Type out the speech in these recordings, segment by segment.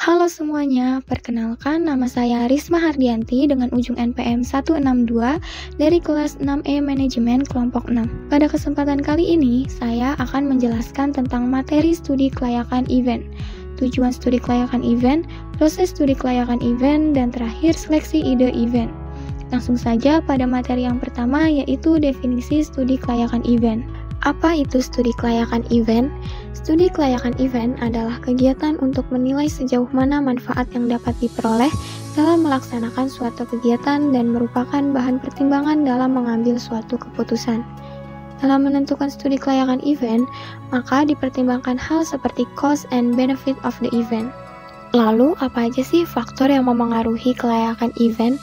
Halo semuanya, perkenalkan nama saya Risma Hardianti dengan ujung NPM 162 dari kelas 6E Manajemen kelompok 6. Pada kesempatan kali ini, saya akan menjelaskan tentang materi studi kelayakan event, tujuan studi kelayakan event, proses studi kelayakan event, dan terakhir seleksi ide event. Langsung saja pada materi yang pertama yaitu definisi studi kelayakan event. Apa itu studi kelayakan event? Studi kelayakan event adalah kegiatan untuk menilai sejauh mana manfaat yang dapat diperoleh dalam melaksanakan suatu kegiatan dan merupakan bahan pertimbangan dalam mengambil suatu keputusan. Dalam menentukan studi kelayakan event, maka dipertimbangkan hal seperti cost and benefit of the event. Lalu, apa aja sih faktor yang memengaruhi kelayakan event?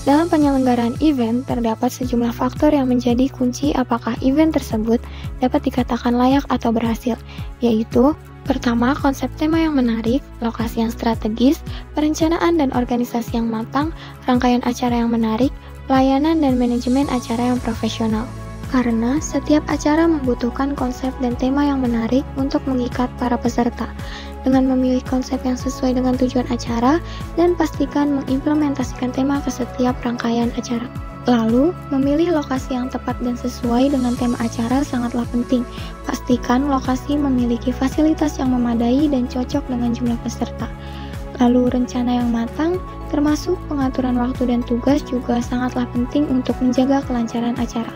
Dalam penyelenggaraan event, terdapat sejumlah faktor yang menjadi kunci apakah event tersebut dapat dikatakan layak atau berhasil, yaitu pertama, konsep tema yang menarik, lokasi yang strategis, perencanaan dan organisasi yang matang, rangkaian acara yang menarik, pelayanan dan manajemen acara yang profesional. Karena setiap acara membutuhkan konsep dan tema yang menarik untuk mengikat para peserta. Dengan memilih konsep yang sesuai dengan tujuan acara dan pastikan mengimplementasikan tema ke setiap rangkaian acara. Lalu, memilih lokasi yang tepat dan sesuai dengan tema acara sangatlah penting. Pastikan lokasi memiliki fasilitas yang memadai dan cocok dengan jumlah peserta. Lalu, rencana yang matang, termasuk pengaturan waktu dan tugas juga sangatlah penting untuk menjaga kelancaran acara.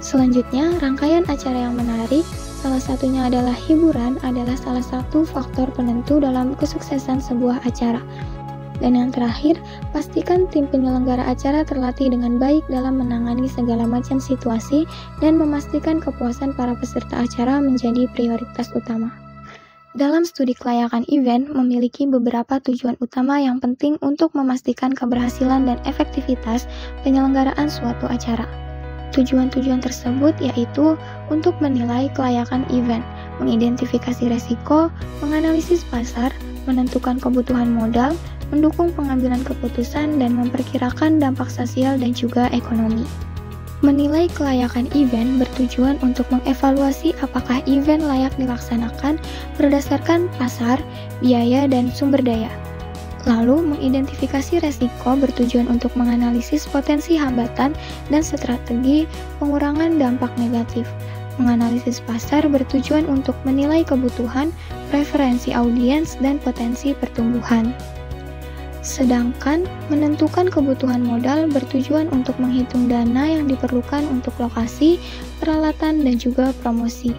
Selanjutnya, rangkaian acara yang menarik, salah satunya adalah hiburan, adalah salah satu faktor penentu dalam kesuksesan sebuah acara. Dan yang terakhir, pastikan tim penyelenggara acara terlatih dengan baik dalam menangani segala macam situasi dan memastikan kepuasan para peserta acara menjadi prioritas utama. Dalam studi kelayakan event memiliki beberapa tujuan utama yang penting untuk memastikan keberhasilan dan efektivitas penyelenggaraan suatu acara. Tujuan-tujuan tersebut yaitu untuk menilai kelayakan event, mengidentifikasi resiko, menganalisis pasar, menentukan kebutuhan modal, mendukung pengambilan keputusan, dan memperkirakan dampak sosial dan juga ekonomi. Menilai kelayakan event bertujuan untuk mengevaluasi apakah event layak dilaksanakan berdasarkan pasar, biaya, dan sumber daya. Lalu, mengidentifikasi resiko bertujuan untuk menganalisis potensi hambatan dan strategi pengurangan dampak negatif. Menganalisis pasar bertujuan untuk menilai kebutuhan, preferensi audiens, dan potensi pertumbuhan. Sedangkan, menentukan kebutuhan modal bertujuan untuk menghitung dana yang diperlukan untuk lokasi, peralatan, dan juga promosi.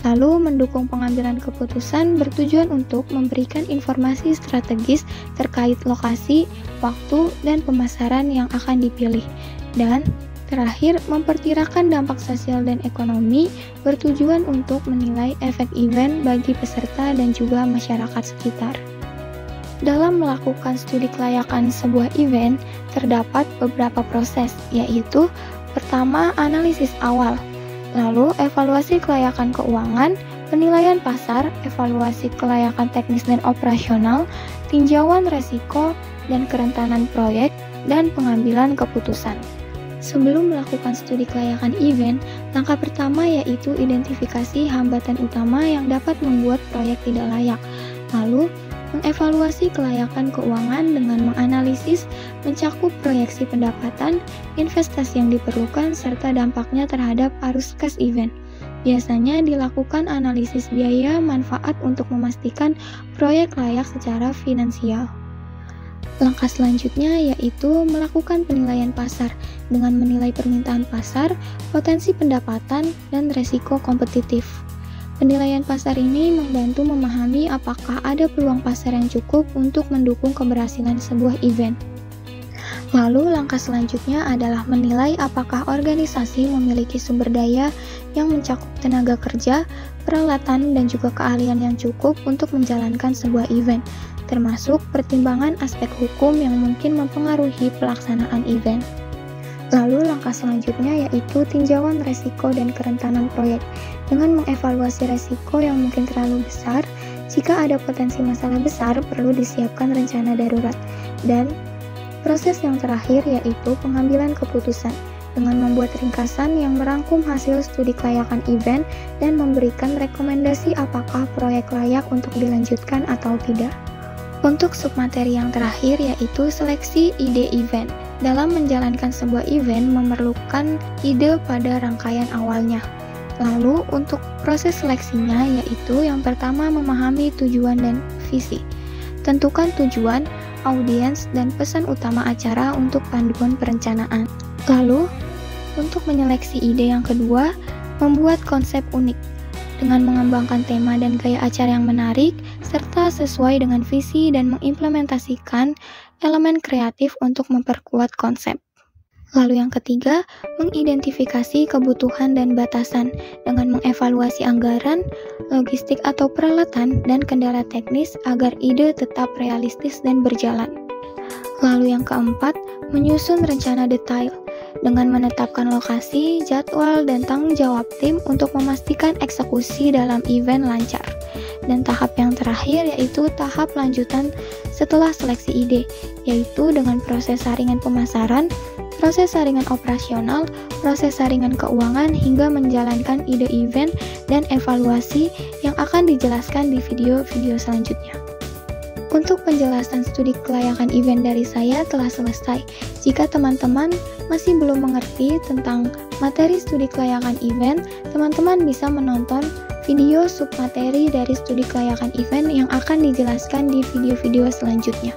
Lalu, mendukung pengambilan keputusan bertujuan untuk memberikan informasi strategis terkait lokasi, waktu, dan pemasaran yang akan dipilih. Dan terakhir, memperkirakan dampak sosial dan ekonomi bertujuan untuk menilai efek event bagi peserta dan juga masyarakat sekitar. Dalam melakukan studi kelayakan sebuah event, terdapat beberapa proses, yaitu pertama, analisis awal. Lalu, evaluasi kelayakan keuangan, penilaian pasar, evaluasi kelayakan teknis dan operasional, tinjauan resiko dan kerentanan proyek, dan pengambilan keputusan. Sebelum melakukan studi kelayakan event, langkah pertama yaitu identifikasi hambatan utama yang dapat membuat proyek tidak layak. Lalu, mengevaluasi kelayakan keuangan dengan menganalisis, mencakup proyeksi pendapatan, investasi yang diperlukan, serta dampaknya terhadap arus kas event. Biasanya dilakukan analisis biaya manfaat untuk memastikan proyek layak secara finansial. Langkah selanjutnya yaitu melakukan penilaian pasar dengan menilai permintaan pasar, potensi pendapatan, dan resiko kompetitif. Penilaian pasar ini membantu memahami apakah ada peluang pasar yang cukup untuk mendukung keberhasilan sebuah event. Lalu, langkah selanjutnya adalah menilai apakah organisasi memiliki sumber daya yang mencakup tenaga kerja, peralatan, dan juga keahlian yang cukup untuk menjalankan sebuah event, termasuk pertimbangan aspek hukum yang mungkin mempengaruhi pelaksanaan event. Lalu langkah selanjutnya yaitu tinjauan resiko dan kerentanan proyek dengan mengevaluasi resiko yang mungkin terlalu besar. Jika ada potensi masalah besar, perlu disiapkan rencana darurat. Dan proses yang terakhir yaitu pengambilan keputusan dengan membuat ringkasan yang merangkum hasil studi kelayakan event dan memberikan rekomendasi apakah proyek layak untuk dilanjutkan atau tidak. Untuk submateri yang terakhir yaitu seleksi ide event. Dalam menjalankan sebuah event memerlukan ide pada rangkaian awalnya. Lalu untuk proses seleksinya yaitu yang pertama memahami tujuan dan visi. Tentukan tujuan, audiens, dan pesan utama acara untuk panduan perencanaan. Lalu, untuk menyeleksi ide yang kedua, membuat konsep unik dengan mengembangkan tema dan gaya acara yang menarik, serta sesuai dengan visi dan mengimplementasikan elemen kreatif untuk memperkuat konsep. Lalu yang ketiga, mengidentifikasi kebutuhan dan batasan dengan mengevaluasi anggaran, logistik atau peralatan, dan kendala teknis agar ide tetap realistis dan berjalan. Lalu yang keempat, menyusun rencana detail dengan menetapkan lokasi, jadwal, dan tanggung jawab tim untuk memastikan eksekusi dalam event lancar. Dan tahap yang terakhir yaitu tahap lanjutan setelah seleksi ide, yaitu dengan proses saringan pemasaran, proses saringan operasional, proses saringan keuangan, hingga menjalankan ide event dan evaluasi yang akan dijelaskan di video-video selanjutnya. Untuk penjelasan studi kelayakan event dari saya telah selesai. Jika teman-teman masih belum mengerti tentang materi studi kelayakan event, teman-teman bisa menonton video submateri dari studi kelayakan event yang akan dijelaskan di video-video selanjutnya.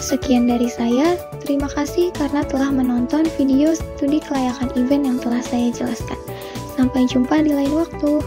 Sekian dari saya, terima kasih karena telah menonton video studi kelayakan event yang telah saya jelaskan. Sampai jumpa di lain waktu.